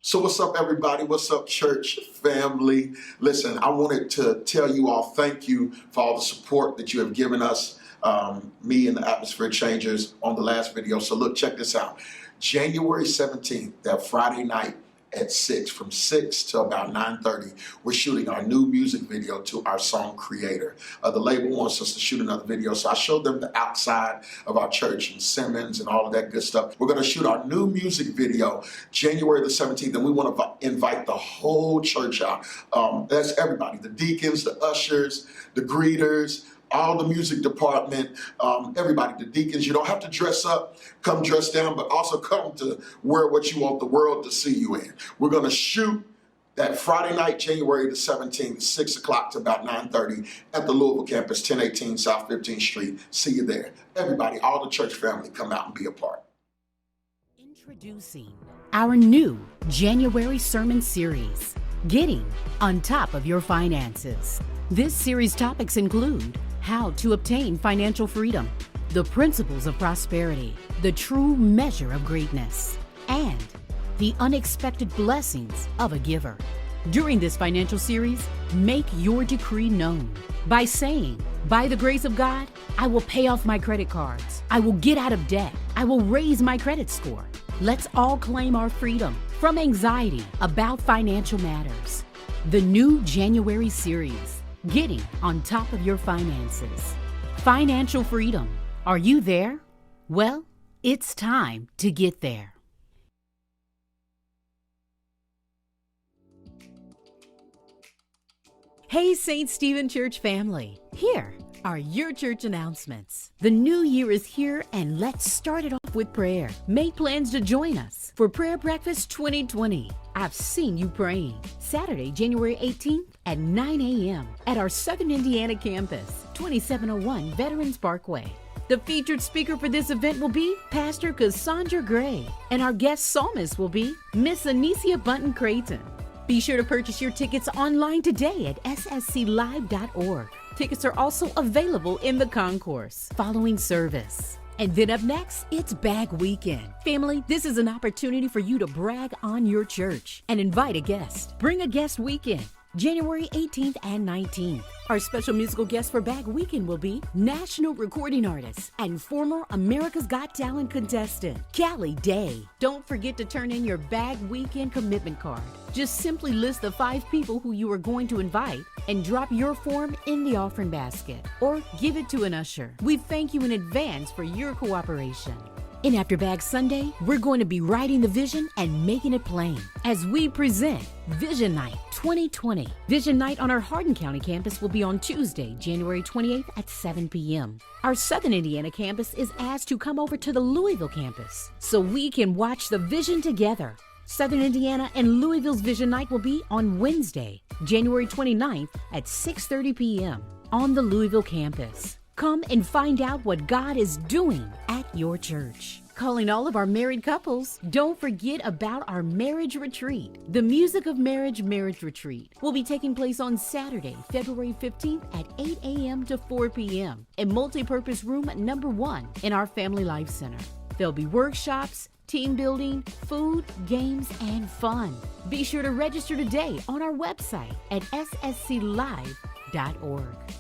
So what's up, everybody? What's up, church family? Listen, I wanted to tell you all thank you for all the support that you have given us, me and the Atmosphere Changers on the last video. So look, check this out. January 17th, that Friday night at 6, from 6 to about 9:30, we're shooting our new music video to our song Creator. The label wants us to shoot another video, so I showed them the outside of our church and Simmons and all of that good stuff. We're going to shoot our new music video January the 17th, and we want to invite the whole church out. That's everybody, the deacons, the ushers, the greeters, all the music department, everybody, the deacons. You don't have to dress up, come dress down, but also come to wear what you want the world to see you in. We're going to shoot that Friday night, January the 17th, 6 o'clock to about 9:30 at the Louisville campus, 1018 South 15th Street. See you there. Everybody, all the church family, come out and be a part. Introducing our new January sermon series, Getting on Top of Your Finances. This series topics include how to obtain financial freedom, the principles of prosperity, the true measure of greatness, and the unexpected blessings of a giver. During this financial series, make your decree known by saying, by the grace of God, I will pay off my credit cards. I will get out of debt. I will raise my credit score. Let's all claim our freedom from anxiety about financial matters. The new January series, Getting on Top of Your Finances. Financial freedom. Are you there? Well, it's time to get there. Hey, St. Stephen Church family. Here are your church announcements. The new year is here, and let's start it off with prayer. Make plans to join us for Prayer Breakfast 2020. I've seen you praying. Saturday, January 18th at 9 a.m. at our Southern Indiana campus, 2701 Veterans Parkway. The featured speaker for this event will be Pastor Cassandra Gray, and our guest psalmist will be Miss Anicia Bunton Creighton. Be sure to purchase your tickets online today at ssclive.org. Tickets are also available in the concourse following service. And then up next, it's Bag Weekend. Family, this is an opportunity for you to brag on your church and invite a guest. Bring a guest weekend, January 18th and 19th. Our special musical guest for Bag Weekend will be national recording artist and former America's Got Talent contestant, Callie Day. Don't forget to turn in your Bag Weekend commitment card. Just simply list the 5 people who you are going to invite and drop your form in the offering basket or give it to an usher. We thank you in advance for your cooperation. In After Bag Sunday, we're going to be writing the vision and making it plain as we present Vision Night 2020. Vision Night on our Hardin County campus will be on Tuesday, January 28th at 7 p.m. Our Southern Indiana campus is asked to come over to the Louisville campus so we can watch the vision together. Southern Indiana and Louisville's Vision Night will be on Wednesday, January 29th at 6:30 p.m. on the Louisville campus. Come and find out what God is doing at your church. Calling all of our married couples, don't forget about our marriage retreat. The Music of Marriage Marriage Retreat will be taking place on Saturday, February 15th at 8 a.m. to 4 p.m. in multipurpose room number 1 in our Family Life Center. There'll be workshops, team building, food, games, and fun. Be sure to register today on our website at ssclive.org.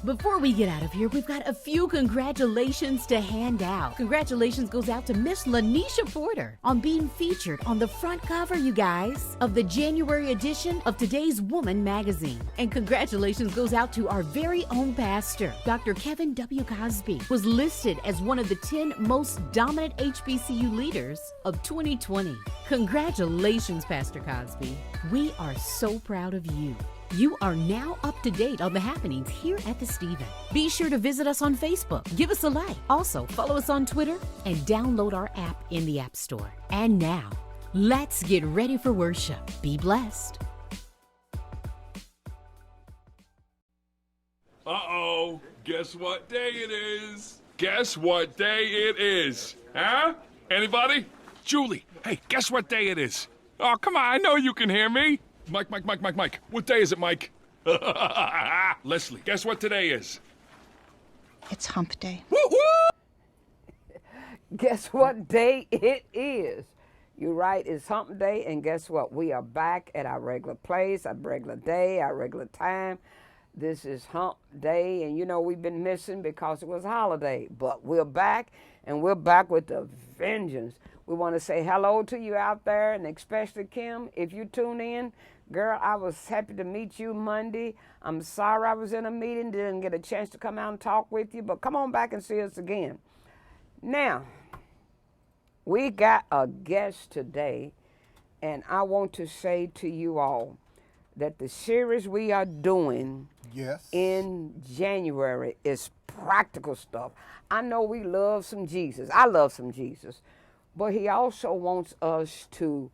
Before we get out of here, we've got a few congratulations to hand out. Congratulations goes out to Miss Lanisha Porter on being featured on the front cover, you guys, of the January edition of Today's Woman magazine. And congratulations goes out to our very own pastor, Dr. Kevin W. Cosby, was listed as one of the 10 most dominant HBCU leaders of 2020. Congratulations, Pastor Cosby. We are so proud of you. You are now up to date on the happenings here at the Stephen. Be sure to visit us on Facebook. Give us a like. Also, follow us on Twitter and download our app in the App Store. And now, let's get ready for worship. Be blessed. Uh-oh. Guess what day it is? Guess what day it is? Huh? Anybody? Julie, hey, guess what day it is? Oh, come on, I know you can hear me. Mike. What day is it, Mike? Leslie, guess what today is? It's Hump Day. Woo-woo! Guess what day it is? You're right, it's Hump Day, and guess what? We are back at our regular place, our regular day, our regular time. This is Hump Day, and you know we've been missing because it was a holiday, but we're back, and we're back with a vengeance. We want to say hello to you out there, and especially Kim, if you tune in. Girl, I was happy to meet you Monday. I'm sorry I was in a meeting, didn't get a chance to come out and talk with you, but come on back and see us again. Now, we got a guest today, and I want to say to you all that the series we are doing in January is practical stuff. I know we love some Jesus. I love some Jesus. But he also wants us to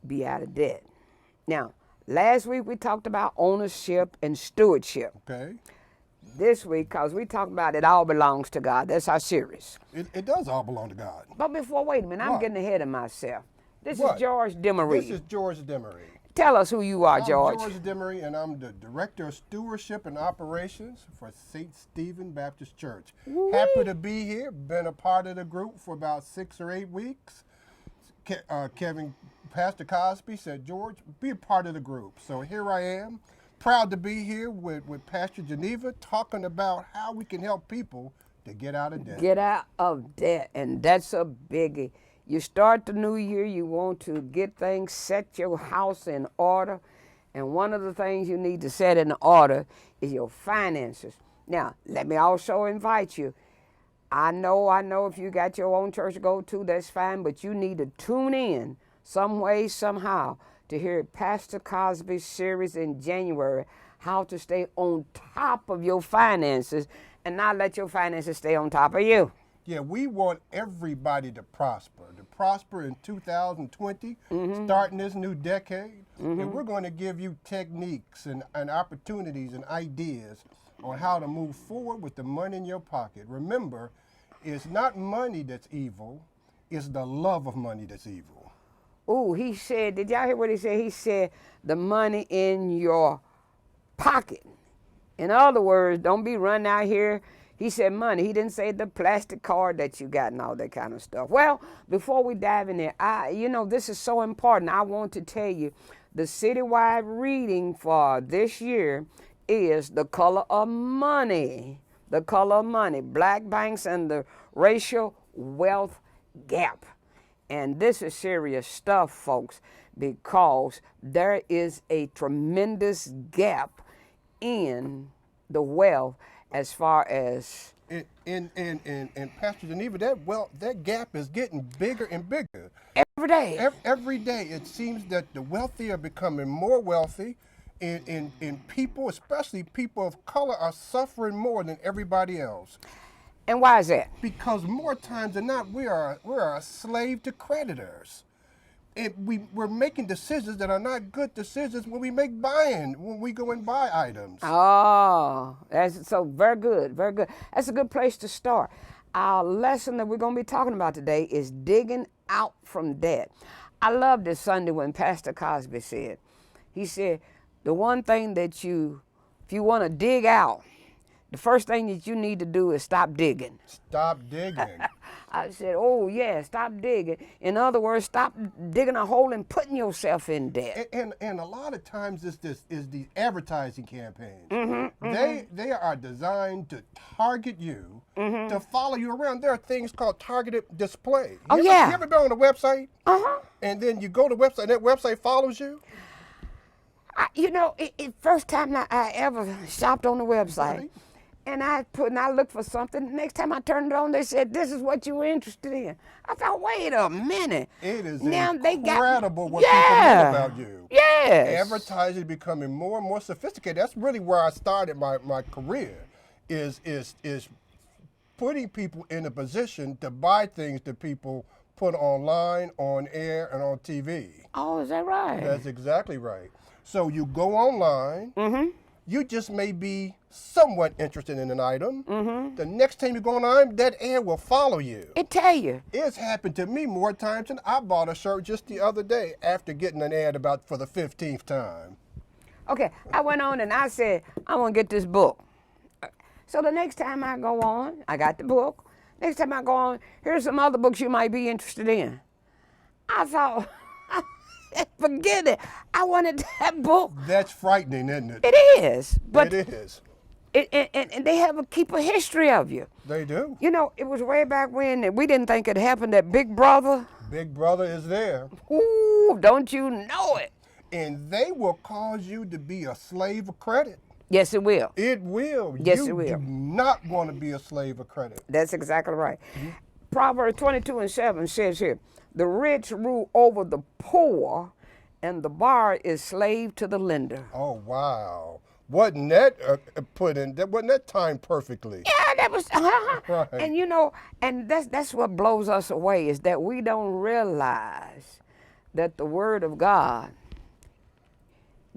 be out of debt. Now, last week we talked about ownership and stewardship. Okay. This week, because we talked about it all belongs to God. That's our series. It does all belong to God. But before, wait a minute, I'm getting ahead of myself. This What? is George Darmee. This is George Darmee. Tell us who you are, I'm George. George Darmee, and I'm the Director of Stewardship and Operations for St. Stephen Baptist Church. Woo-wee. Happy to be here. Been a part of the group for about 6 or 8 weeks. Pastor Cosby said, George, be a part of the group. So here I am, proud to be here with Pastor Geneva, talking about how we can help people to get out of debt. Get out of debt, and that's a biggie. You start the new year, you want to get things, set your house in order, and one of the things you need to set in order is your finances. Now, let me also invite you. I know if you got your own church to go to, that's fine, but you need to tune in some way, somehow, to hear Pastor Cosby's series in January, how to stay on top of your finances and not let your finances stay on top of you. Yeah, we want everybody to prosper in 2020, starting this new decade. And we're going to give you techniques and opportunities and ideas on how to move forward with the money in your pocket. Remember, it's not money that's evil, it's the love of money that's evil. Ooh, he said, did y'all hear what he said? He said, the money in your pocket. In other words, don't be running out here. He said money. He didn't say the plastic card that you got and all that kind of stuff. Well, before we dive in there, this is so important. I want to tell you, the citywide reading for this year is The Color of Money. The Color of Money, Black Banks and the Racial Wealth Gap. And this is serious stuff, folks, because there is a tremendous gap in the wealth as far as and Pastor Geneva, that gap is getting bigger and bigger. Every day. Every day it seems that the wealthy are becoming more wealthy, and people, especially people of color, are suffering more than everybody else. And why is that? Because more times than not, we're a slave to creditors. We're making decisions that are not good decisions when we go and buy items. Oh, that's so very good, very good. That's a good place to start. Our lesson that we're going to be talking about today is digging out from debt. I love this Sunday when Pastor Cosby said, he said, the one thing that if you want to dig out, the first thing that you need to do is stop digging. Stop digging. I said, oh, yeah, stop digging. In other words, stop digging a hole and putting yourself in debt. And a lot of times it's the advertising campaigns. They are designed to target you, to follow you around. There are things called targeted display. You ever been on a website? And then you go to the website, and that website follows you? First time I ever shopped on the website. Right. And I looked for something. Next time I turned it on, they said, this is what you were interested in. I thought, wait a minute. It is incredible what people know about you. Yes. Advertising is becoming more and more sophisticated. That's really where I started my career, is putting people in a position to buy things that people put online, on air, and on TV. Oh, is that right? That's exactly right. So you go online. You just may be somewhat interested in an item. The next time you go online, that ad will follow you. It tell you. It's happened to me more times than I bought a shirt just the other day after getting an ad about for the 15th time. Okay, I went on and I said, I want to get this book. So the next time I go on, I got the book. Next time I go on, here's some other books you might be interested in. I thought, forget it. I wanted that book. That's frightening, isn't it? It is, but it is. And they keep a history of you. They do. You know, it was way back when and we didn't think it happened that Big Brother. Big Brother is there. Ooh, don't you know it? And they will cause you to be a slave of credit. Yes, it will. It will. Yes, you it will. do not want to be a slave of credit. That's exactly right. Proverbs 22:7 says here, the rich rule over the poor, and the borrower is slave to the lender. Oh, wow. Wasn't that wasn't that timed perfectly? Yeah, that was, Right. And you know, and that's what blows us away is that we don't realize that the Word of God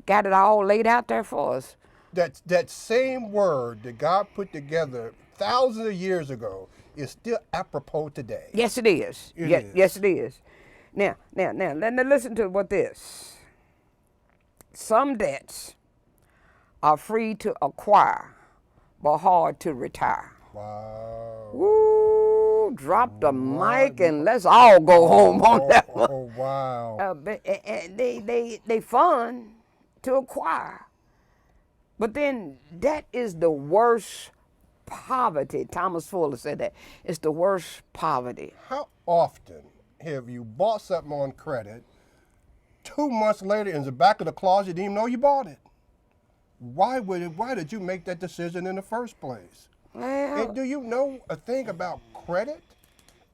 got it all laid out there for us. That same word that God put together thousands of years ago is still apropos today. Yes, it is. It is. Yes, it is. Now, let me listen to what this. Some debts are free to acquire, but hard to retire. Wow. Ooh, drop the mic and let's all go home on that one. Oh, wow. And they fun to acquire. But then that is the worst poverty. Thomas Fuller said that. It's the worst poverty. How often have you bought something on credit, 2 months later in the back of the closet, you didn't even know you bought it? Why did you make that decision in the first place? Well, And do you know a thing about credit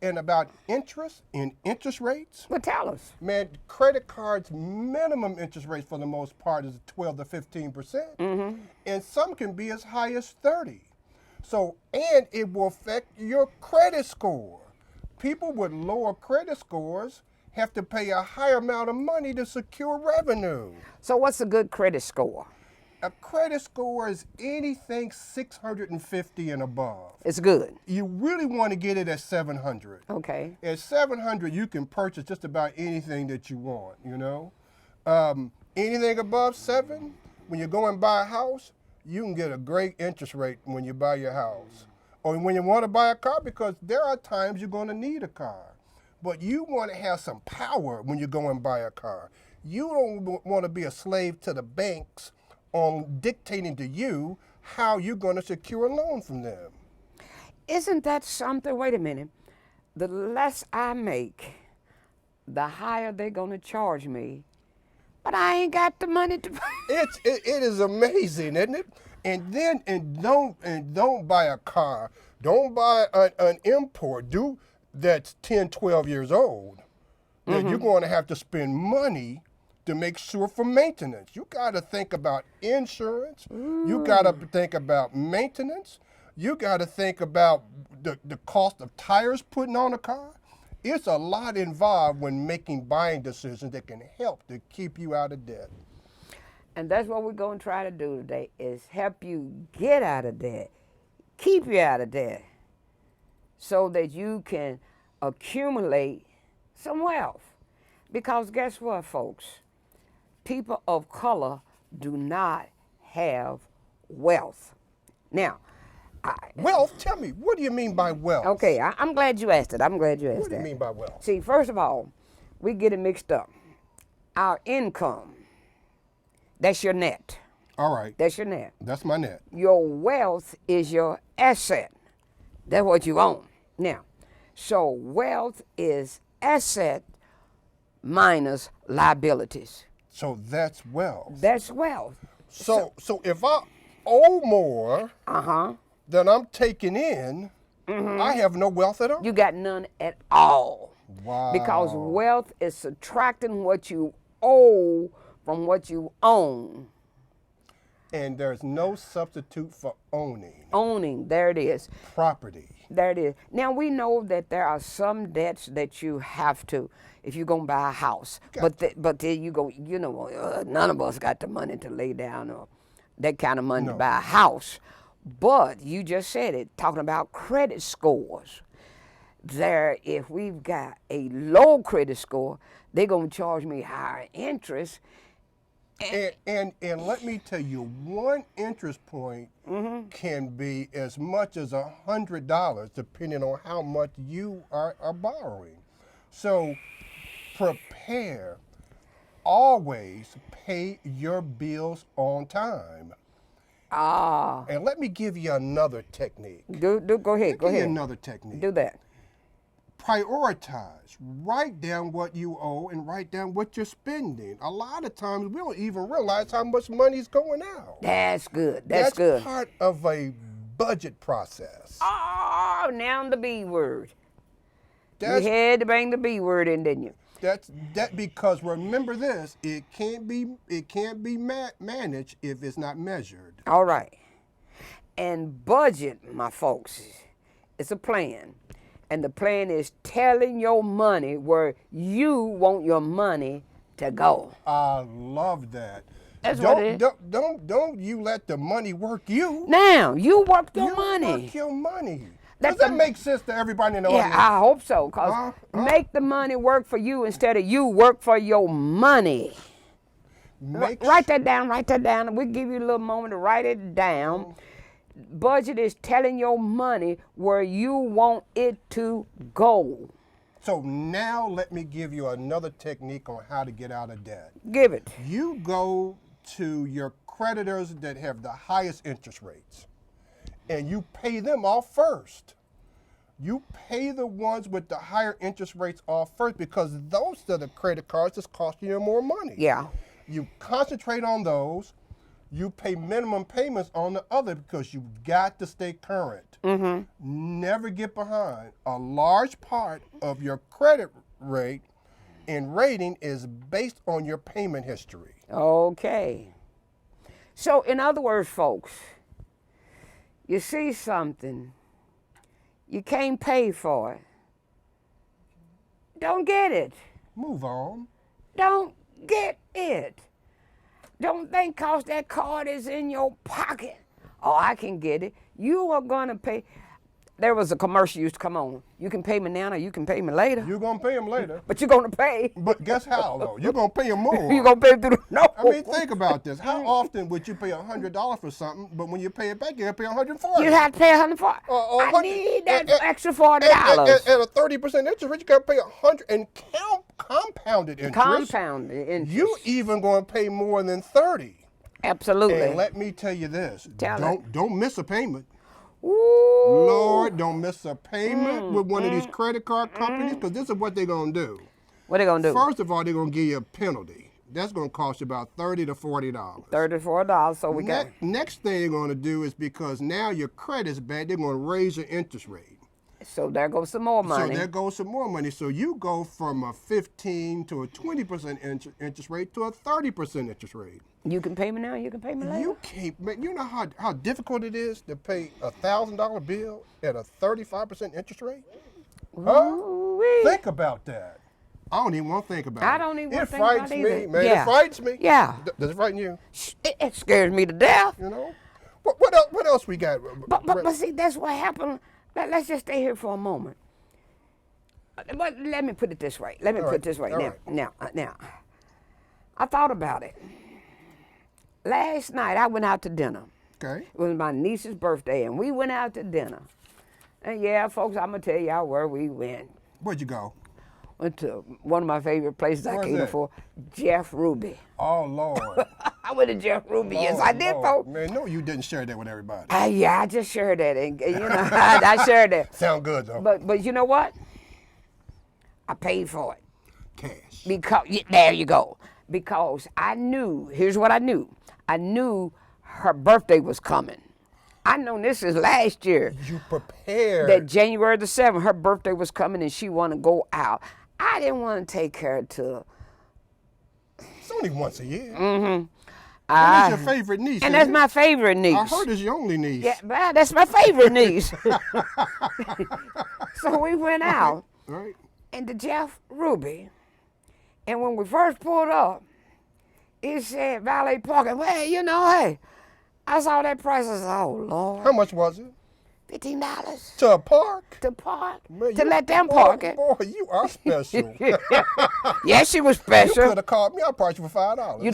and about interest and interest rates? well, tell us. Man, credit cards minimum interest rates for the most part is 12 to 15%. And some can be as high as 30. So, and it will affect your credit score. People with lower credit scores have to pay a higher amount of money to secure revenue. So what's a good credit score? A credit score is anything 650 and above. It's good. You really want to get it at 700. Okay. At 700, you can purchase just about anything that you want, you know? Anything above 7, when you go and buy a house, you can get a great interest rate when you buy your house. Or when you want to buy a car, because there are times you're going to need a car. But you want to have some power when you go and buy a car. You don't want to be a slave to the banks on dictating to you how you're going to secure a loan from them. Isn't that something? Wait a minute. The less I make, the higher they're going to charge me. But I ain't got the money to pay. It is amazing, isn't it? And don't buy a car. Don't buy an import. That's 10, 12 years old. That you're going to have to spend money to make sure for maintenance. You got to think about insurance. You got to think about maintenance. You got to think about the cost of tires putting on a car. It's a lot involved when making buying decisions that can help to keep you out of debt. And that's what we're going to try to do today is help you get out of debt, keep you out of debt, so that you can accumulate some wealth. Because guess what, folks? People of color do not have wealth. Now, Wealth? Tell me, what do you mean by wealth? okay, I'm glad you asked it. I'm glad you asked What do that. you mean by wealth? See, first of all, we get it mixed up. Our income, that's your net. All right, That's your net. that's my net. Your wealth is your asset. That's what you own. Now, so wealth is asset minus liabilities. So that's wealth. That's wealth. So if I owe more Uh-huh. than I'm taking in, I have no wealth at all. You got none at all. Wow. Because wealth is subtracting what you owe from what you own. And there's no substitute for owning Owning, there it is. property. There it is. Now we know that there are some debts that you have to, if you're gonna buy a house. But then you go, you know, none of us got the money to lay down or that kind of money to buy a house. But you just said it, talking about credit scores. There, if we've got a low credit score, they're gonna charge me higher interest. And let me tell you, one interest point can be as much as $100, depending on how much you are borrowing. So prepare. Always pay your bills on time. Ah. And let me give you another technique. Go ahead. Go Give you ahead. another technique. Do that. Prioritize. Write down what you owe and write down what you're spending. A lot of times we don't even realize how much money's going out. That's good. That's good. That's part of a budget process. Oh, now the B word. That's, You had to bring the B word in, didn't you? that because remember this, it can't be managed if it's not measured. All right. And budget, my folks, it's a plan. And the plan is telling your money where you want your money to go. I love that. That's what it is. Don't you let the money work you. Now, you work your You money. work your money. That's Does that the- make sense to everybody in the Yeah, audience? I hope so. Because make the money work for you instead of you work for your money. Write that down, write that down. We'll give you a little moment to write it down. Budget is telling your money where you want it to go. So now let me give you another technique on how to get out of debt. Give it. You go to your creditors that have the highest interest rates and you pay them off first. You pay the ones with the higher interest rates off first because those are the credit cards that's costing you more money. Yeah. You concentrate on those. You pay minimum payments on the other because you got to stay current. Never get behind. A large part of your credit rate and rating is based on your payment history. Okay. So, in other words, folks, you see something, you can't pay for it. Don't get it. Move on. Don't get it. Don't think because that card is in your pocket, oh, I can get it. You are going to pay. There was a commercial used to come on. You can pay me now or you can pay me later. You're going to pay them later. But you're going to pay. But guess how, though? You're going to pay them more. You're going to pay through the nose. I mean, think about this. How often would you pay $100 for something, but when you pay it back, you have to pay $140? You have to pay $140. I need that extra $40. At a 30% interest rate, you got to pay $100 and compounded interest. Compounded interest. You even going to pay more than 30. Absolutely. And let me tell you this. Don't miss a payment. Ooh. Lord, don't miss a payment with one of these credit card companies because this is what they're going to do. What they going to do? First of all, they're going to give you a penalty. That's going to cost you about $30 to $40. $34, so we got. Next thing they're going to do is because now your credit's bad, they're going to raise your interest rate. So there goes some more money. So there goes some more money. So you go from a 15 to a 20% interest rate to a 30% interest rate. You can pay me now, you can pay me later. You can't, man, you know how difficult it is to pay a $1,000 bill at a 35% interest rate? Huh? Ooh-wee. Think about that. I don't even want to think about it. I don't even want to think about it It frightens me, either. man. Yeah. It frightens me. Yeah. Does it frighten you? It scares me to death. You know? What else we got? But see, that's what happened. Let's just stay here for a moment. But let me put it this way. Let me put it this way. Now, I thought about it. Last night, I went out to dinner. Okay. It was my niece's birthday, and we went out to dinner. And yeah, folks, I'm going to tell y'all where we went. Where'd you go? Went to one of my favorite places I Where's came that? before, Jeff Ruby. Oh, Lord. I went to Jeff Ruby. Yes, I did, Lord. folks. Man, no, you didn't share that with everybody. Yeah, I just shared that. And you know, I shared that. Sound good, though. But you know what? I paid for it. Cash. Because there you go. Because I knew, here's what I knew. I knew her birthday was coming. I know this is last year. You prepared. That January the 7th, her birthday was coming and she wanted to go out. I didn't want to take her to. It's only once a year. Mm-hmm. And that's your favorite niece. And that's my favorite niece. I heard it's your only niece. Yeah, but that's my favorite niece. So we went out. Right. And the Jeff Ruby. And when we first pulled up, it said valet parking. Well, you know, hey, I saw that price. I said, oh, Lord. How much was it? $15. To a park? To park. Man, to let them park it. Boy, you are special. Yeah, she was You special. could have called me. I'll price you for $5.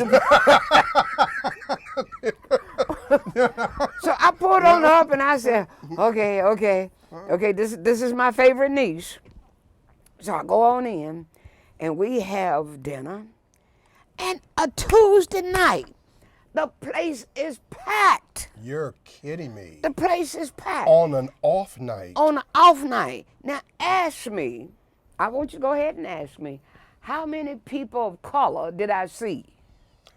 So I pulled on up and I said, okay, this is my favorite niece. So I go on in, and we have dinner. And a Tuesday night, the place is packed. You're kidding me. The place is packed. On an off night. On an off night. Now ask me, I want you to go ahead and ask me, how many people of color did I see?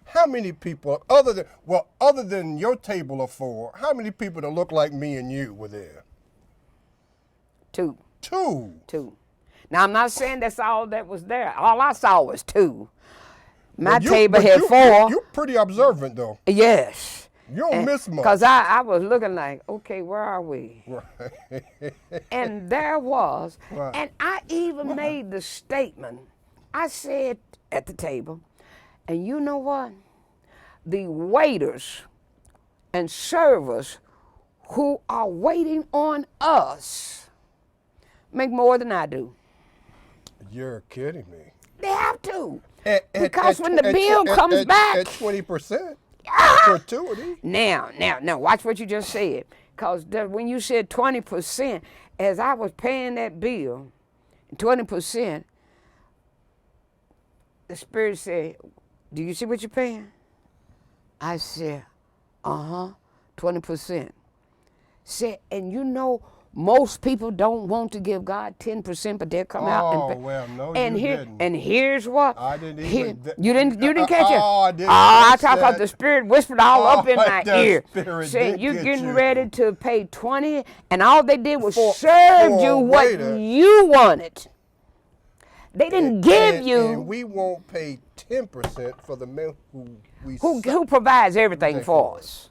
How many people, other than your table of 4, how many people that look like me and you were there? 2. 2. 2. Now I'm not saying that's all that was there. All I saw was 2. My table had 4. You're pretty observant though. Yes. You don't miss much. Because I was looking like, okay, where are we? Right. And there was. Right. And I even made the statement. I said at the table, and you know what? The waiters and servers who are waiting on us make more than I do. You're kidding me. They have to. Because when the bill comes back. At 20%. Gratuity. Now, watch what you just said. Because when you said 20%, as I was paying that bill, 20%, the Spirit said, do you see what you're paying? I said, 20%. Said, and you know, most people don't want to give God 10%, but they'll come out and pay. Well, no, and you here, didn't. And here's what. I didn't even. You didn't catch it? Oh, I didn't. I talk about the Spirit whispered all up in my the ear. Spirit Saying did you're get getting you. ready to pay 20, and all they did was serve for you a what waiter. you wanted. They didn't give And you we won't pay 10% for the men who provides everything for us.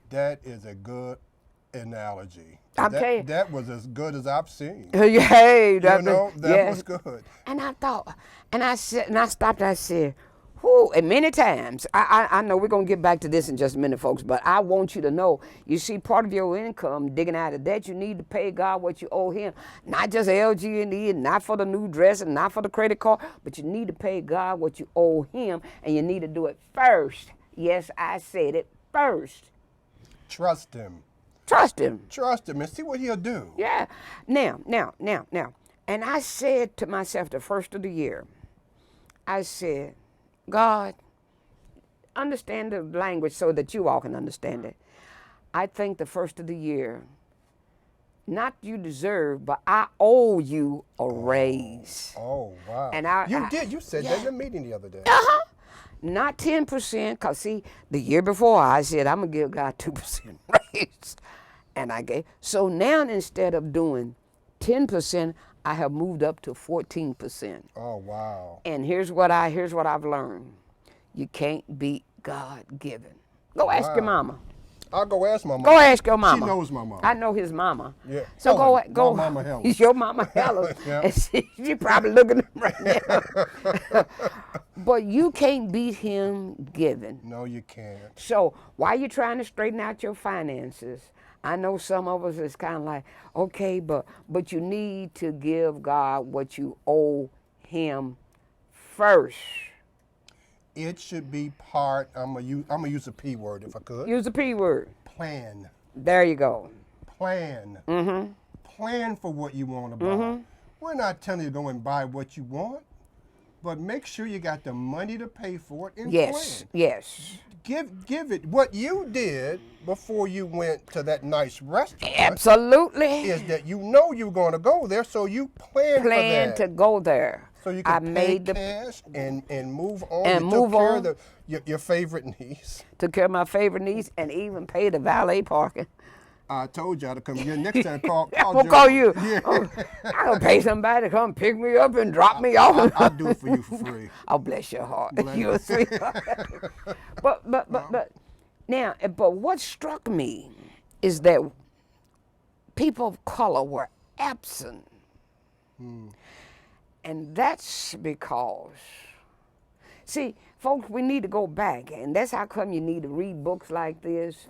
That is a good analogy. I'm telling you. That was as good as I've seen. Hey, That was good. And I thought, and I said, and I stopped. I said, whoo, and many times, I know we're gonna get back to this in just a minute, folks. But I want you to know, you see, part of your income, digging out of that, you need to pay God what you owe Him, not just LG&E, and not for the new dress, and not for the credit card, but you need to pay God what you owe Him, and you need to do it first. Yes, I said it first. Trust Him. Trust Him. Trust Him and see what He'll do. Yeah. Now. And I said to myself the first of the year, I said, God, understand the language so that you all can understand it. I think the first of the year, not you deserve, but I owe you a raise. Oh, wow. And you did. You said that in a meeting the other day. Not 10%, because see, the year before I said I'm going to give God 2% raise. And I gave. So now instead of doing 10%, I have moved up to 14%. Oh, wow. And here's what I've learned. You can't beat God given. Go ask your mama. I'll go ask my mama. Go ask your mama. She knows my mama. I know his mama. Yeah. So Helen, go. my mama Helen. Your mama Helen. Yeah. And she probably looking at him right now. But you can't beat him given. No, you can't. So while you're trying to straighten out your finances, I know some of us is kind of like, okay, but you need to give God what you owe Him first. It should be part. I'm gonna use a P word if I could. Use the P word. Plan. There you go. Plan. Mm-hmm. Plan for what you want to buy. Mm-hmm. We're not telling you to go and buy what you want, but make sure you got the money to pay for it and plan. Yes. Give it what you did before you went to that nice restaurant. Absolutely. Is that you know you're going to go there, so you plan for that. to go there. So you can pay cash and move on. And you move took care on. of your favorite niece. Took care of my favorite niece and even paid the valet parking. I told y'all to come here next time. Call I'm gonna call you. Yeah. I'm gonna pay somebody to come pick me up and drop me off. I'll do it for you for free. Oh, bless your heart. Bless You're a sweetheart. But now, but what struck me is that people of color were absent. And that's because, see, folks, we need to go back, and that's how come you need to read books like this.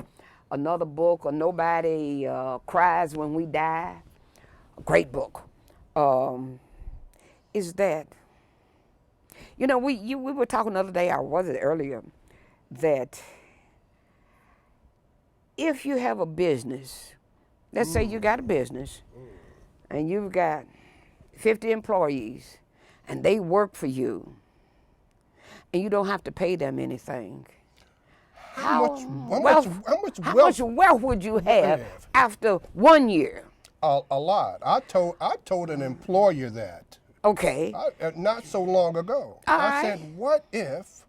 Another book, or Nobody Cries When We Die, a great book, is that, you know, we were talking the other day, or was it earlier, that if you have a business, let's say you got a business, and you've got 50 employees, and they work for you, and you don't have to pay them anything. How much wealth would you have after 1 year? A lot. I told an employer that. Okay. Not so long ago. All I right. said, what if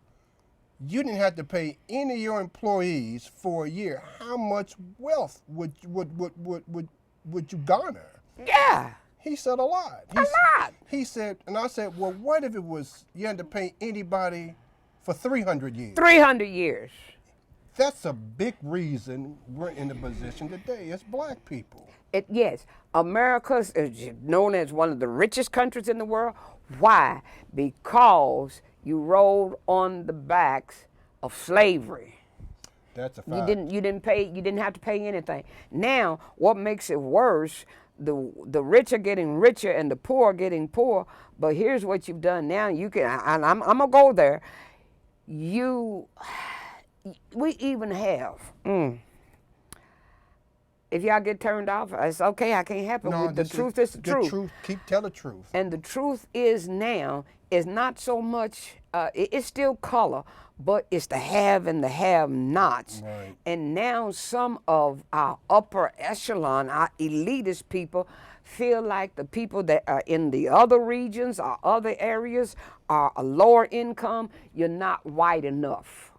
you didn't have to pay any of your employees for a year? How much wealth would you garner? Yeah. He said a lot. A lot. He said, and I said, well, what if it was you had to pay anybody for 300 years? 300 years. That's a big reason we're in the position today as black people. Yes, America is known as one of the richest countries in the world. Why? Because you rode on the backs of slavery. That's a fact. You didn't have to pay anything. Now, what makes it worse, the rich are getting richer and the poor are getting poor. But here's what you've done now. You can, and I'm gonna go there. We even have. If y'all get turned off, it's okay. I can't help it. No, The truth is the truth. Tell the truth. And the truth is now is not so much. It's still color, but it's the have and the have-nots. Right. And now some of our upper echelon, our elitist people, feel like the people that are in the other regions or other areas are a lower income. You're not white enough.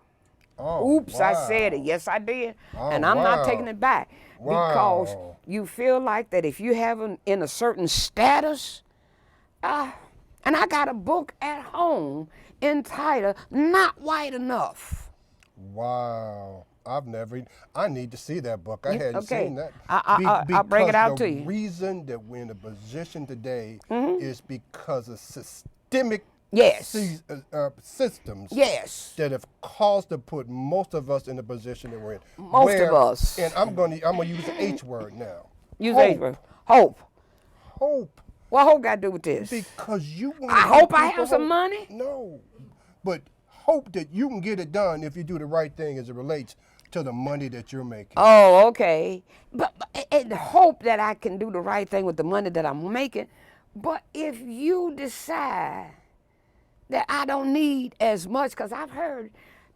Oh, Oops, wow. I said it. Yes, I did. Oh, and I'm not wow. taking it back. Because Wow. you feel like that if you haven't in a certain status, and I got a book at home entitled Not White Enough. Wow. I need to see that book. I hadn't okay. seen that. I'll bring it out to you. The reason that we're in a position today Mm-hmm. is because of systemic Yes. systems Yes. that have caused to put most of us in the position that we're in. Most of us. And I'm gonna use the H word now. Use Hope. H word. Hope. Hope. What hope got to do with this? Because you want I hope I have some money. No. But hope that you can get it done if you do the right thing as it relates to the money that you're making. Oh, okay. But and hope that I can do the right thing with the money that I'm making. But if you decide that I don't need as much, because I've heard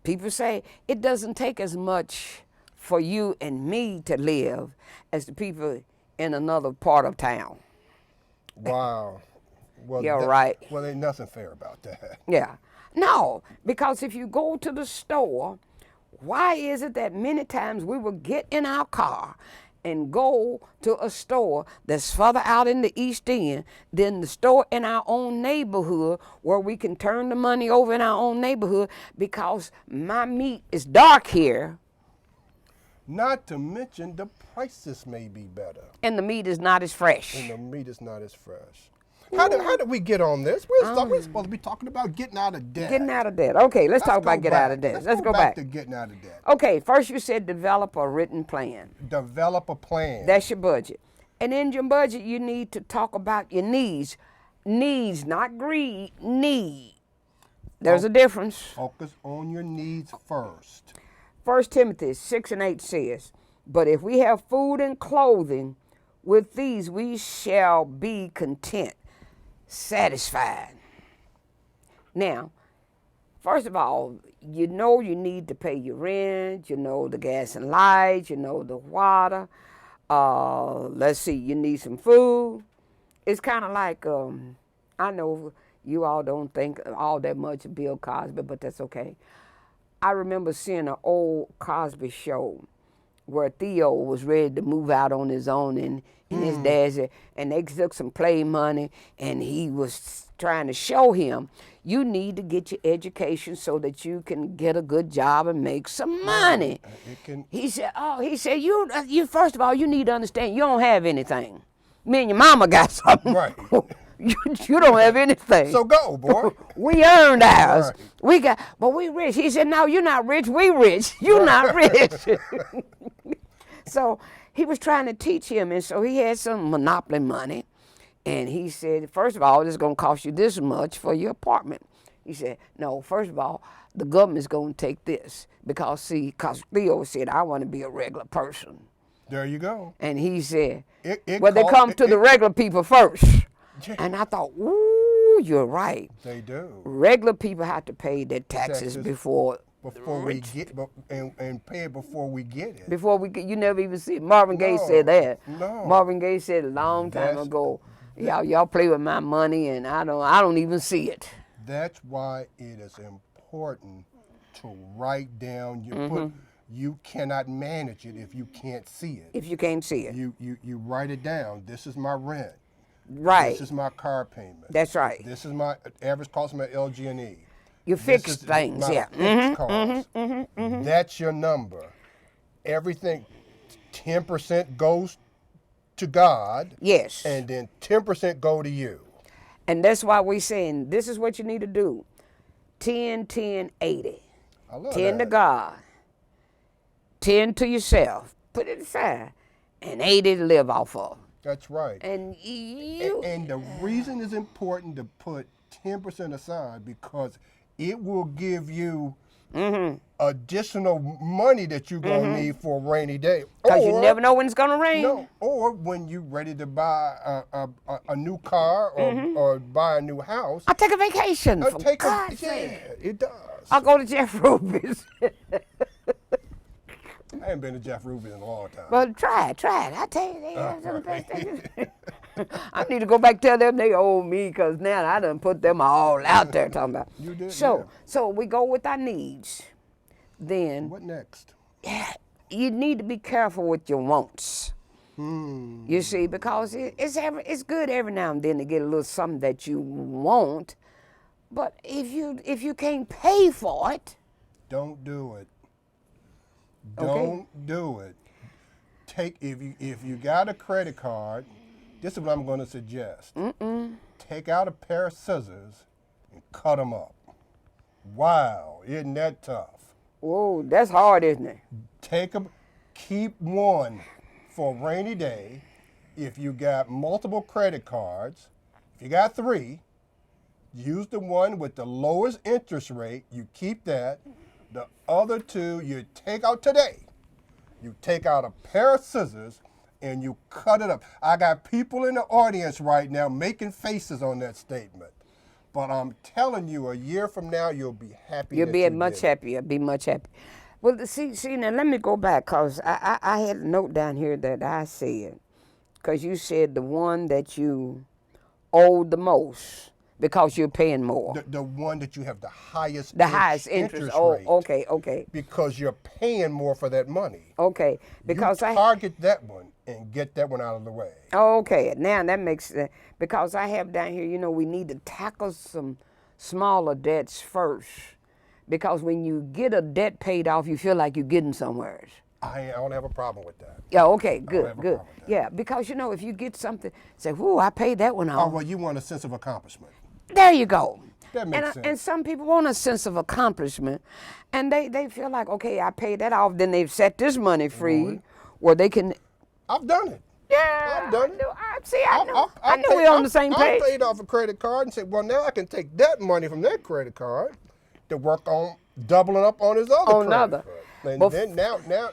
people say it doesn't take as much for you and me to live as the people in another part of town. Wow. Well, You're right. Well, ain't nothing fair about that. Yeah. No, because if you go to the store, why is it that many times we will get in our car and go to a store that's further out in the East End than the store in our own neighborhood where we can turn the money over in our own neighborhood because my meat is dark here Not to mention the prices may be better. and the meat is not as fresh. And the meat is not as fresh. How did we get on this? We're supposed to be talking about getting out of debt. Getting out of debt. Okay, let's talk go about get out of back. debt. Let's go back back. to getting out of debt. Okay, first you said develop a written plan. Develop a plan. That's your budget. And in your budget, you need to talk about your needs. Needs, not greed, need. There's a difference. Focus on your needs first. 1 Timothy 6:8 says, but if we have food and clothing, with these we shall be content, satisfied. Now, first of all, you know you need to pay your rent, you know the gas and lights, you know the water. Let's see, you need some food. It's kind of like, I know you all don't think all that much of Bill Cosby, but that's okay. I remember seeing an old Cosby show where Theo was ready to move out on his own and his dad said, and they took some play money and he was trying to show him, you need to get your education so that you can get a good job and make some money. He said, you first of all, you need to understand you don't have anything. Me and your mama got something. Right. You don't have anything. So go, boy. We earned ours. Right. But we rich. He said, no, you're not rich. We rich. You're not rich. So he was trying to teach him, and so he had some monopoly money. And he said, first of all, it's going to cost you this much for your apartment. He said, no, first of all, the government's going to take this. Because Theo said, I want to be a regular person. There you go. And he said, They come to the regular people first. And I thought, ooh, you're right. They do. Regular people have to pay their taxes before we get and pay it before we get it. Before we get, you never even see it. Marvin Gaye said that. No. Marvin Gaye said a long time ago, y'all play with my money and I don't even see it. That's why it is important to write down. You cannot manage it if you can't see it. If you can't see it. You write it down. This is my rent. Right. This is my car payment. That's right. This is my average cost of my LG&E. You fix things, my yeah. Fixed costs. That's your number. Everything, 10% goes to God. Yes. And then 10% go to you. And that's why we're saying this is what you need to do. 10, 10, 80. I love 10 that. to God. 10 to yourself. Put it aside. And 80 to live off of. That's right. And you. And the reason it's important to put 10% aside because it will give you additional money that you're going to need for a rainy day. Because you never know when it's going to rain. No, or when you're ready to buy a new car or buy a new house. I'll take a vacation. For God's sake. It does. I'll go to Jeff Ruby's. I haven't been to Jeff Ruby's in a long time. Well, try it. I tell you, they have some of the best things. I need to go back and tell them they owe me because now I done put them all out there talking about. You did, so we go with our needs. Then what next? you need to be careful with your wants. You see, because it's good every now and then to get a little something that you want, but if you can't pay for it, don't do it. Okay. Don't do it. If you got a credit card, this is what I'm going to suggest. Take out a pair of scissors and cut them up. Wow, isn't that tough? whoa, that's hard, isn't it? Keep one for a rainy day. If you got multiple credit cards, if you got 3, use the one with the lowest interest rate. You keep that. The other 2 you take out today. You take out a pair of scissors and you cut it up. I got people in the audience right now making faces on that statement. But I'm telling you, a year from now, you'll be happy. You'll be much happier. Be much happier. Well, see, now let me go back because I had a note down here that I said, because you said the one that you owed the most because you're paying more. The one that you have the highest interest rate. Oh, okay. Because you're paying more for that money. Okay, because you target that one and get that one out of the way. Okay, now that makes sense. Because I have down here, we need to tackle some smaller debts first. Because when you get a debt paid off, you feel like you're getting somewhere. I don't have a problem with that. Yeah, okay, good. I don't have a problem with that. Yeah, because if you get something, say, whoo, I paid that one off. Oh, well, you want a sense of accomplishment. There you go. That makes sense. And some people want a sense of accomplishment, and they feel like, okay, I paid that off. Then they've set this money free, where they can. I've done it. Yeah, I've done it. I knew we were on the same page. I paid off a credit card and said, well, now I can take that money from that credit card to work on doubling up on his other credit card. And then now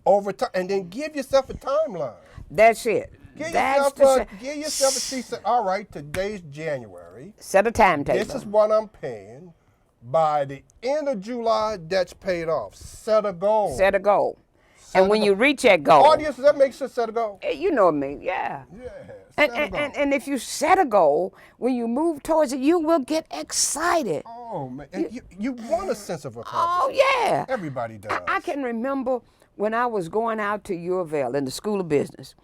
over time, and then give yourself a timeline. That's it. Give yourself a all right, today's January. Set a timetable. This is what I'm paying. By the end of July, that's paid off. Set a goal. Set a goal. And when you reach that goal. Audience, does that make sense? Set a goal? You know what I mean, yeah. Yeah. And if you set a goal, when you move towards it, you will get excited. Oh, man. And you want a sense of accomplishment. Oh, yeah. Everybody does. I can remember when I was going out to U of L in the School of Business.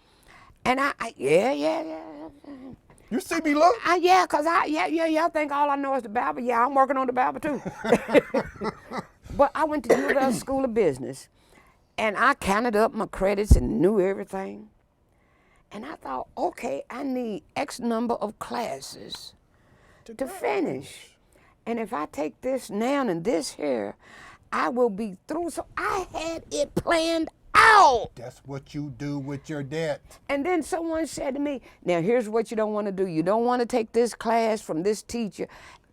And yeah. You see me look? Yeah, because y'all think all I know is the Bible. Yeah, I'm working on the Bible too. But I went to U of L School of Business, and I counted up my credits and knew everything. And I thought, okay, I need X number of classes to finish. And if I take this now and this here, I will be through. So I had it planned out. That's what you do with your debt. And then someone said to me, now here's what you don't want to do. You don't want to take this class from this teacher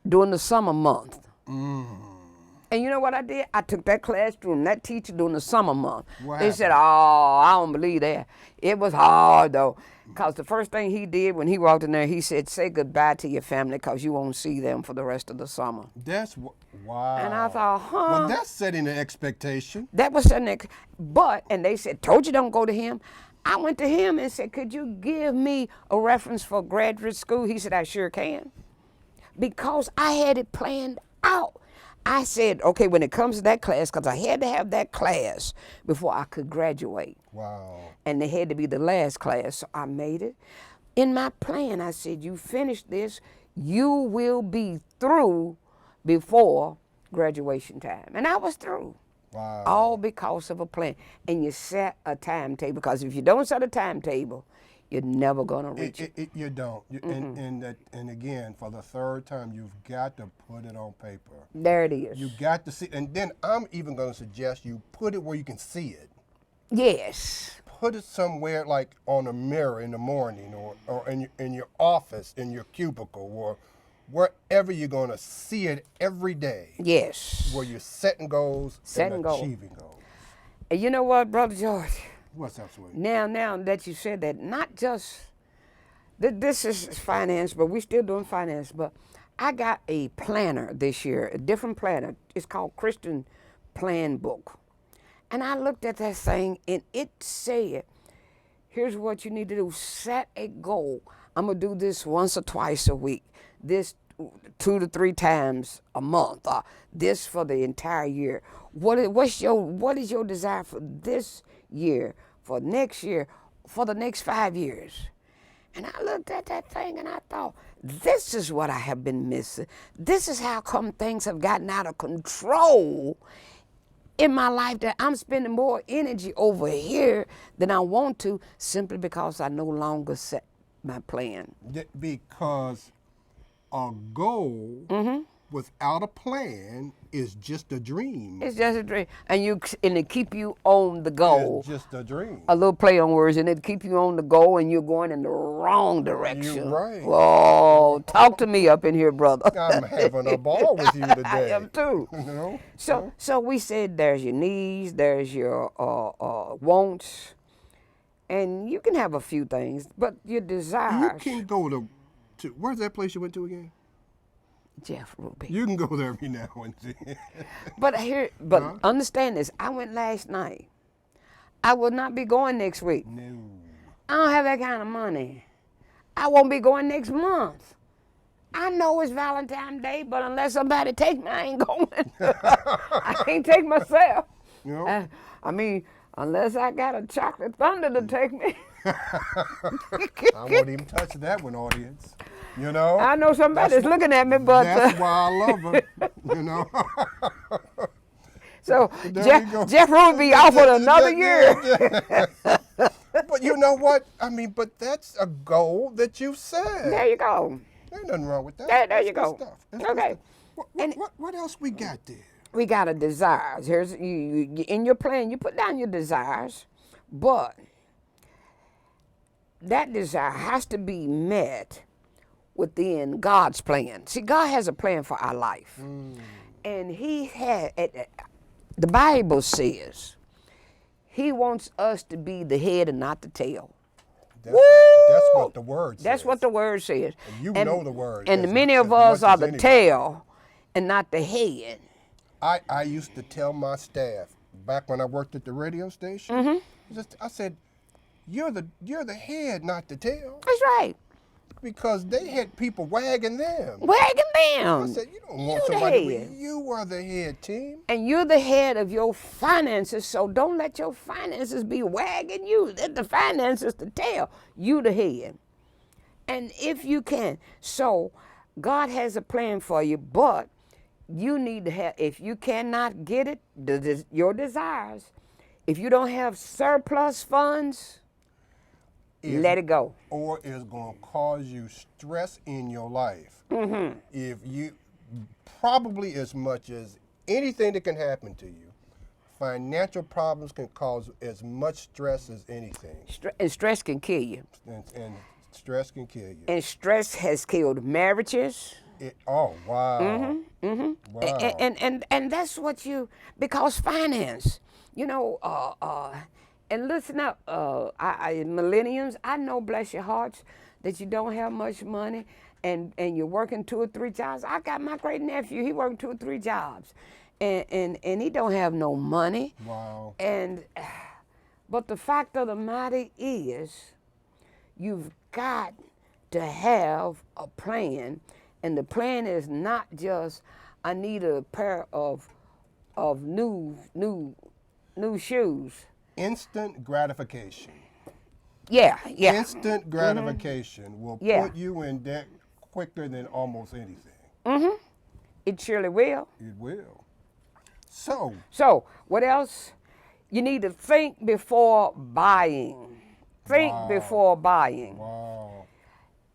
during the summer month. And And you know what I did? I took that classroom, that teacher during the summer month. What They said, happened? oh, I don't believe that. It was hard, though. Because the first thing he did when he walked in there, he said, say goodbye to your family because you won't see them for the rest of the summer. That's wow. And I thought, huh? Well, that's setting an expectation. That was the next. But, and they said, told you don't go to him. I went to him and said, could you give me a reference for graduate school? He said, I sure can. Because I had it planned out. I said, okay, when it comes to that class, because I had to have that class before I could graduate. Wow. And they had to be the last class, so I made it. In my plan, I said, you finish this, you will be through before graduation time. And I was through. Wow. All because of a plan. And you set a timetable, because if you don't set a timetable, you're never going to reach it. You don't. And again, for the third time, you've got to put it on paper. There it is. You got to see, and then I'm even going to suggest you put it where you can see it. Yes. Put it somewhere like on a mirror in the morning, or in your office, in your cubicle, or wherever you're going to see it every day. Yes. Where you're setting goals and achieving goals. And you know what, Brother George? What's up, sweetie? Now that you said that, not just, this is finance, but we're still doing finance, but I got a planner this year, a different planner. It's called Christian Plan Book. And I looked at that thing, and it said, here's what you need to do. Set a goal. I'm going to do this once or twice a week, this 2 to 3 times a month, this for the entire year. What is your desire for this year, for next year, for the next 5 years? And I looked at that thing and I thought, this is what I have been missing. This is how come things have gotten out of control in my life, that I'm spending more energy over here than I want to, simply because I no longer set my plan. Because a goal without a plan is just a dream. It's just a dream. And it keep you on the goal. It's just a dream. A little play on words, and it keep you on the goal, and you're going in the wrong direction. You're right. Whoa, talk to me up in here, brother. I'm having a ball with you today. I am too. You know? So we said there's your needs, there's your wants, and you can have a few things, but your desires. You can go to where's that place you went to again? Jeff Ruby. You can go there every now and then. But understand this. I went last night. I will not be going next week. No. I don't have that kind of money. I won't be going next month. I know it's Valentine's Day, but unless somebody take me, I ain't going. I can't take myself. You know? I mean, unless I got a chocolate thunder to take me. I won't even touch that one, audience. You know? I know somebody's looking at me, but that's why I love her. You know? So There Jeff Ruby be off for another year. But you know what? I mean, but that's a goal that you set. There you go. Ain't nothing wrong with that. There you That's go. good stuff. That's good Okay. stuff. What else we got there? We got a desires. Here's you in your plan. You put down your desires, but that desire has to be met within God's plan. See, God has a plan for our life, and He had. The Bible says He wants us to be the head and not the tail. That's what the word says. That's what the word says. And you know the word. And as- many as of us much are as the anybody. tail and not the head. I used to tell my staff back when I worked at the radio station. I said, "You're the head, not the tail," That's right. because they had people wagging them. Wagging them. I said, "You don't want You the somebody. head. You are the head, team." And you're the head of your finances, so don't let your finances be wagging you. Let the finances the tail. You the head. And if you can, so God has a plan for you, but you need to have, if you cannot get it, your desires, if you don't have surplus funds, let it go. Or it's going to cause you stress in your life. If you, probably as much as anything that can happen to you, financial problems can cause as much stress as anything. And stress can kill you. And stress can kill you. And stress has killed marriages. Oh, wow. Wow. And that's what you, because finance, you know, and listen up, millenniums, I know, bless your hearts, that you don't have much money and you're working 2 or 3 jobs. I got my great nephew, he working 2 or 3 jobs and he don't have no money. Wow. But the fact of the matter is, you've got to have a plan, and the plan is not just I need a pair of new shoes. Instant gratification. Yeah. Instant gratification will Yeah. put you in debt quicker than almost anything. It surely will. It will. So, So, what else? You need to think before buying. Think before buying. wow.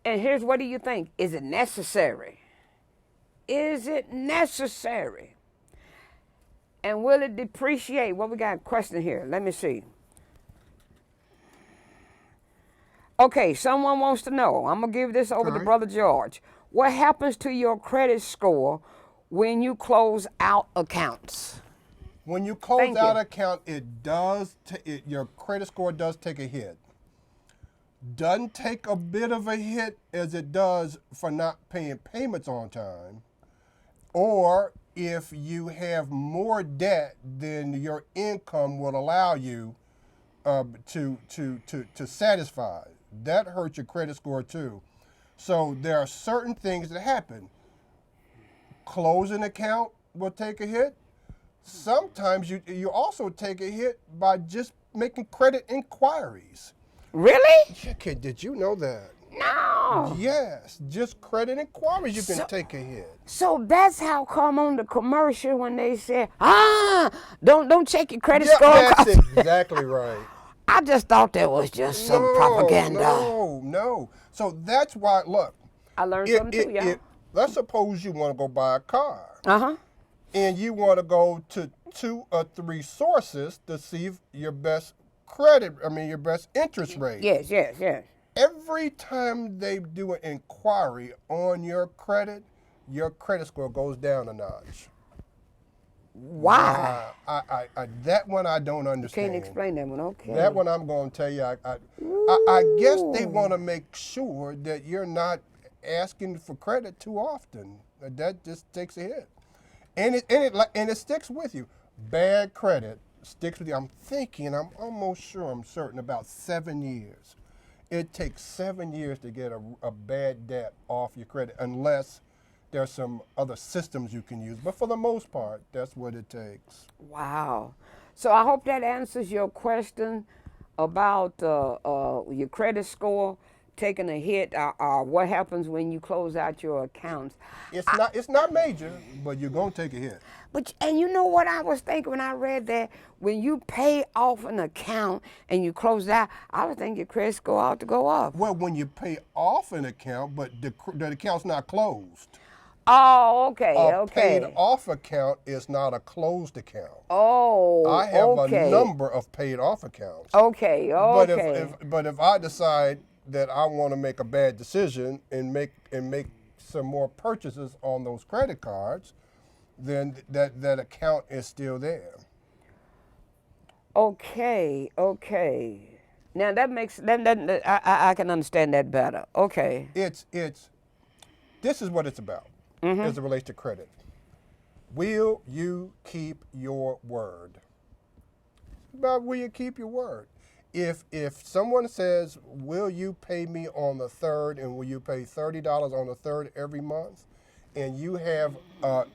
And here's what do you think? Is it necessary? Is it necessary? And will it depreciate? Well, we got a question here. Let me see. Okay, someone wants to know. I'm going to give this over to Okay. Brother George. What happens to your credit score when you close out accounts? When you close Thank out you. account, your credit score does take a hit. Doesn't take a bit of a hit as it does for not paying payments on time, or if you have more debt than your income will allow you to satisfy. That hurts your credit score too. So there are certain things that happen. Closing account will take a hit. Sometimes you also take a hit by just making credit inquiries. Really? Okay, did you know that? No. Yes, just credit inquiries you can So- take a hit. So that's how come on the commercial when they say, don't check your credit Yeah, score. that's 'cause-" exactly right. I just thought that was just some propaganda. No. So that's why, look. I learned something too, y'all. Let's suppose you want to go buy a car. Uh-huh. And you want to go to 2 or 3 sources to see if your best your best interest rate. Yes. Every time they do an inquiry on your credit score goes down a notch. Why? That one I don't understand. Can't explain that one, okay. That one I'm going to tell you. I guess they want to make sure that you're not asking for credit too often. That just takes a hit, and it sticks with you. Bad credit sticks with you. I'm almost sure, I'm certain, about 7 years. It takes 7 years to get a bad debt off your credit, unless there's some other systems you can use. But for the most part, that's what it takes. Wow. So I hope that answers your question about your credit score taking a hit, or what happens when you close out your accounts. It's not major, but you're gonna take a hit. And you know what I was thinking when I read that? When you pay off an account and you close it out, I was thinking your credit score ought to go up. Well, when you pay off an account, but the account's not closed. Oh, okay, A okay. paid off account is not a closed account. Oh, I have okay. a number of paid off accounts. Okay, okay. But if I decide that I want to make a bad decision and make some more purchases on those credit cards, then that account is still there. Okay. Now that makes I can understand that better. Okay. This is what it's about as it relates to credit. Will you keep your word? It's about will you keep your word? If someone says, will you pay me on the 3rd, and will you pay $30 on the 3rd every month, and you have a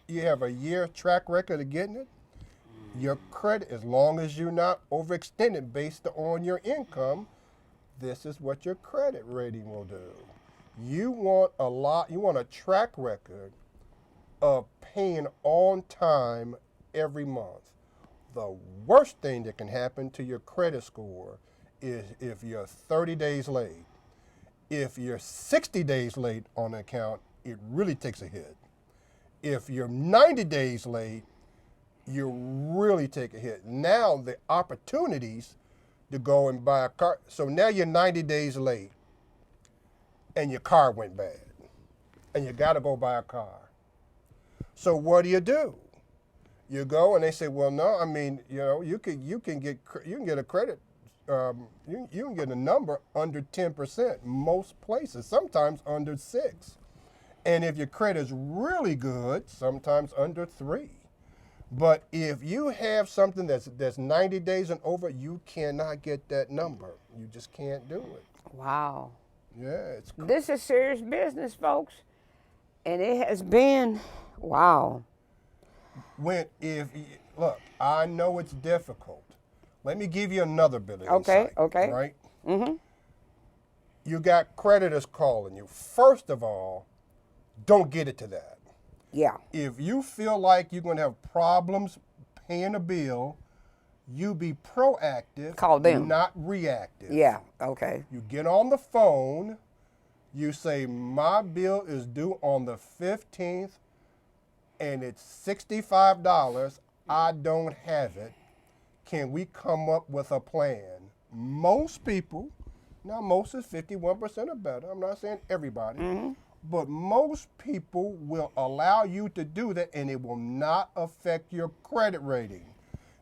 year track record of getting it, your credit, as long as you're not overextended based on your income, this is what your credit rating will do. You want a track record of paying on time every month. The worst thing that can happen to your credit score is if you're 30 days late. If you're 60 days late on an account, it really takes a hit. If you're 90 days late, you really take a hit. Now the opportunities to go and buy a car, so now you're 90 days late and your car went bad. and you got to go buy a car. So what do? You go and they say, well, no, I mean, you know, you can get a credit, you can get a number under 10% most places, sometimes under 6. And if your credit is really good, sometimes under 3. But if you have something that's 90 days and over, you cannot get that number. You just can't do it. Wow. Yeah, This is serious business, folks. And it has been, wow. Look, I know it's difficult. Let me give you another bit of insight. Okay. Right? Mm-hmm. You got creditors calling you. First of all, don't get it to that. Yeah. If you feel like you're going to have problems paying a bill, you be proactive. Call them. Not reactive. Yeah, okay. You get on the phone, you say, my bill is due on the 15th, and it's $65. I don't have it. Can we come up with a plan? Most people, now most is 51% or better, I'm not saying everybody, but most people will allow you to do that, and it will not affect your credit rating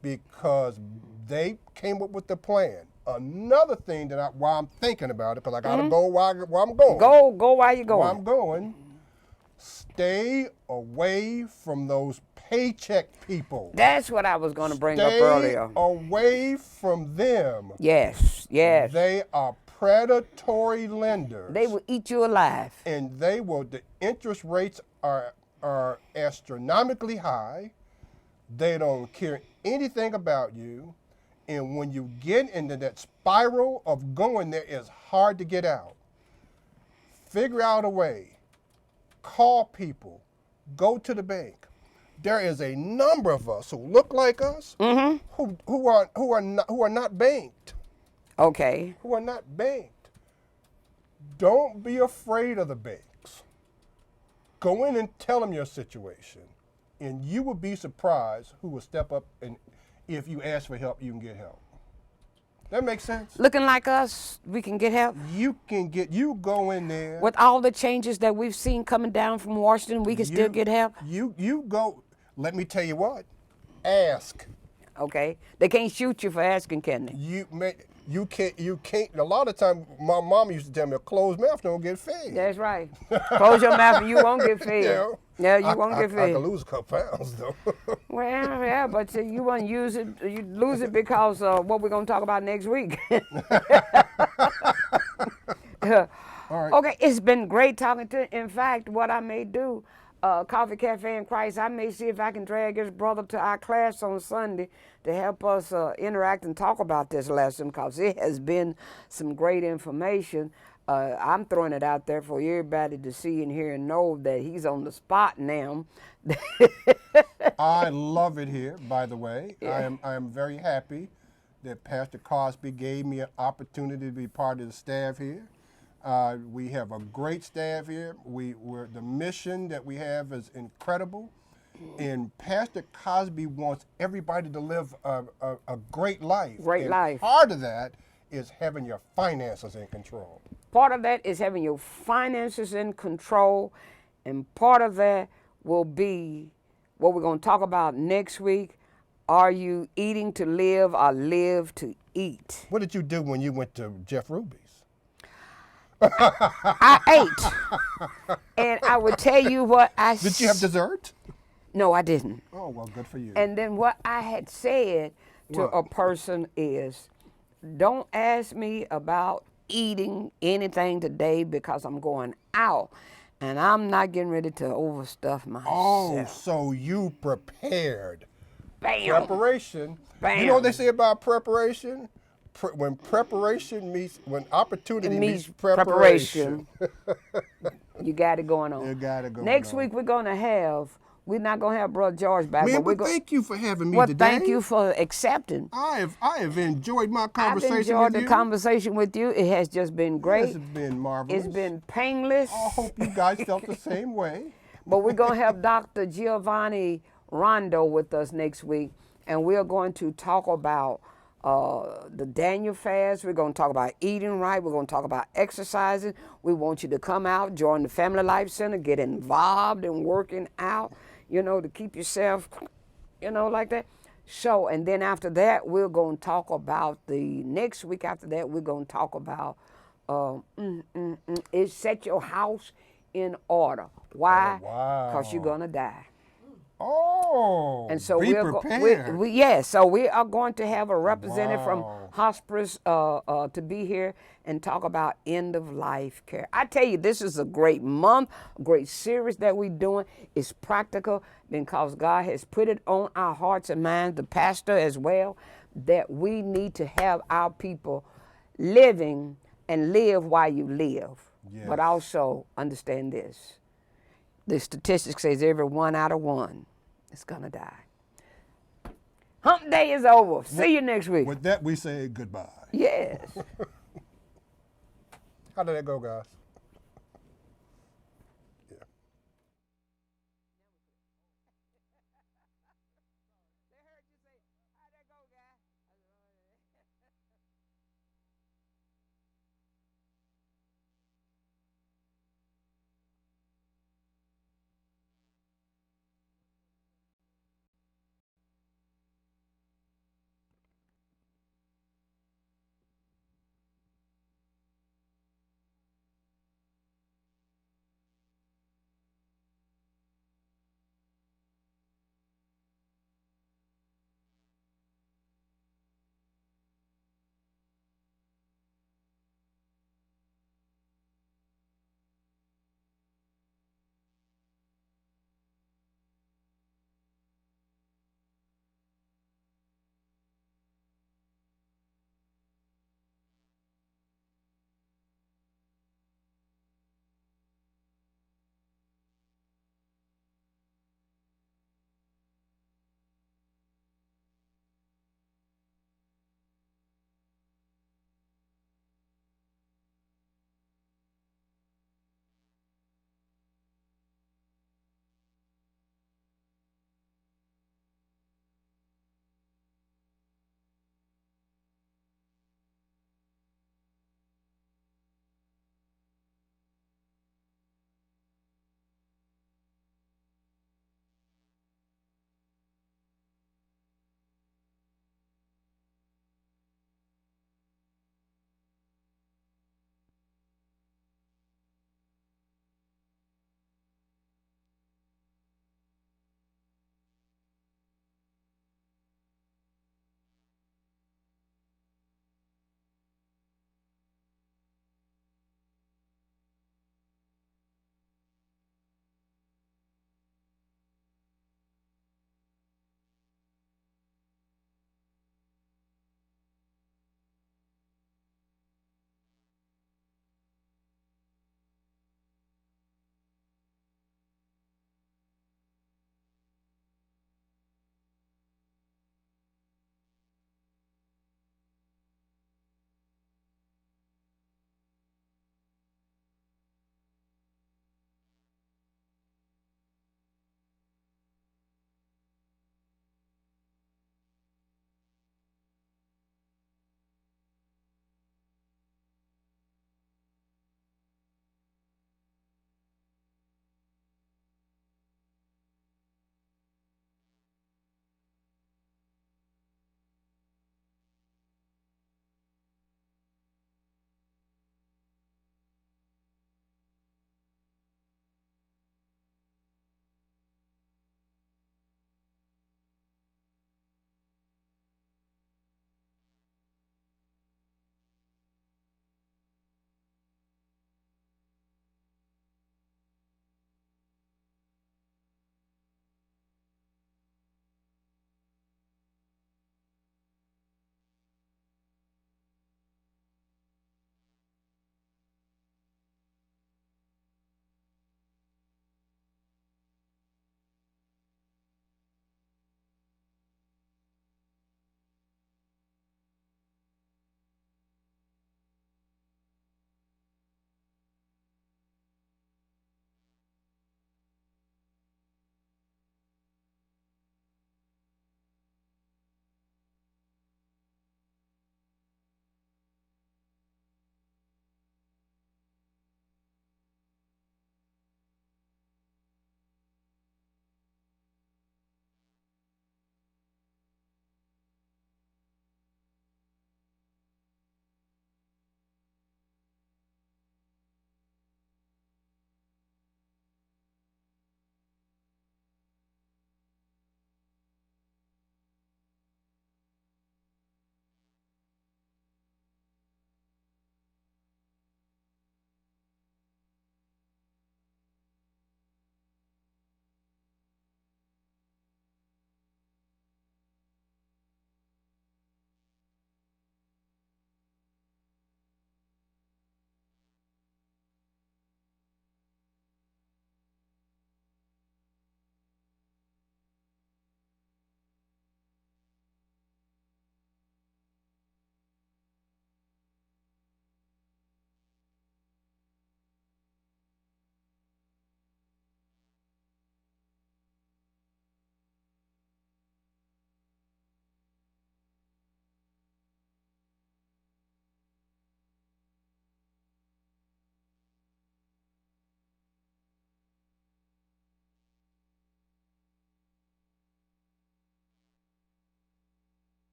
because they came up with the plan. Another thing while I'm thinking about it, because I gotta go while I'm going. Go while you're going. While I'm going, stay away from those paycheck people. That's what I was going to bring up Stay earlier. away from them. Yes. They are predatory lenders. They will eat you alive. And the interest rates are astronomically high. They don't care anything about you. And when you get into that spiral of going there, it's hard to get out. Figure out a way. Call people. Go to the bank. There is a number of us who look like us who are not banked. Okay. Who are not banked. Don't be afraid of the banks. Go in and tell them your situation, and you will be surprised who will step up, and if you ask for help, you can get help. That makes sense? Looking like us, we can get help. You go in there. With all the changes that we've seen coming down from Washington, we can still get help. You go, let me tell you what, ask. Okay. They can't shoot you for asking, can they? You can't, a lot of times, my mom used to tell me, a closed mouth don't get fed. That's right. Close your mouth and you won't get fed. Yeah, you won't get fed. I can lose a couple pounds, though. Well, yeah, but you want to use it, you lose it because what we're going to talk about next week. All right. Okay, it's been great talking to you. In fact, what I may do, Coffee Cafe in Christ, I may see if I can drag his brother to our class on Sunday to help us interact and talk about this lesson, because it has been some great information. I'm throwing it out there for everybody to see and hear and know that he's on the spot now. I love it here, by the way. Yeah. I am very happy that Pastor Cosby gave me an opportunity to be part of the staff here. We have a great staff here. The mission that we have is incredible. And Pastor Cosby wants everybody to live a great life. Great life. Part of that is having your finances in control. Part of that is having your finances in control, and part of that will be what we're going to talk about next week. Are you eating to live or live to eat? What did you do when you went to Jeff Ruby's? I ate. And I would tell you what I Did you have dessert? No, I didn't. Oh, well, good for you. And then what I had said to What? a person is, don't ask me about eating anything today because I'm going out and I'm not getting ready to overstuff myself. Oh, so you prepared. Bam. Preparation. Bam. You know what they say about preparation? When opportunity meets preparation. You got it going on. You got it going Next on. week we're not gonna have Brother George back. Man, but but thank you for having me well, today. thank you for accepting. I have enjoyed my conversation I've enjoyed with the you. conversation with you. It has just been great. It's been marvelous. It's been painless. I hope you guys felt the same way. But we're going to have Dr. Giovanni Rondo with us next week, and we're going to talk about the Daniel fast. We're going to talk about eating right. We're going to talk about exercising. We want you to come out, join the Family Life Center, get involved in working out, to keep yourself, like that. So, and then after that, we're going to talk about the next week after that, we're going to talk about is set your house in order. Why? Oh, wow. Because you're going to die. Oh, And so be prepared. so we are going to have a representative from Wow. hospice to be here and talk about end of life care. I tell you, this is a great month, a great series that we're doing. It's practical because God has put it on our hearts and minds, the pastor as well, that we need to have our people living and live while you live. Yes. But also understand this. The statistics says every 1 out of 1 is gonna die. Hump Day is over. See you next week. With that, we say goodbye. Yes. How did that go, guys?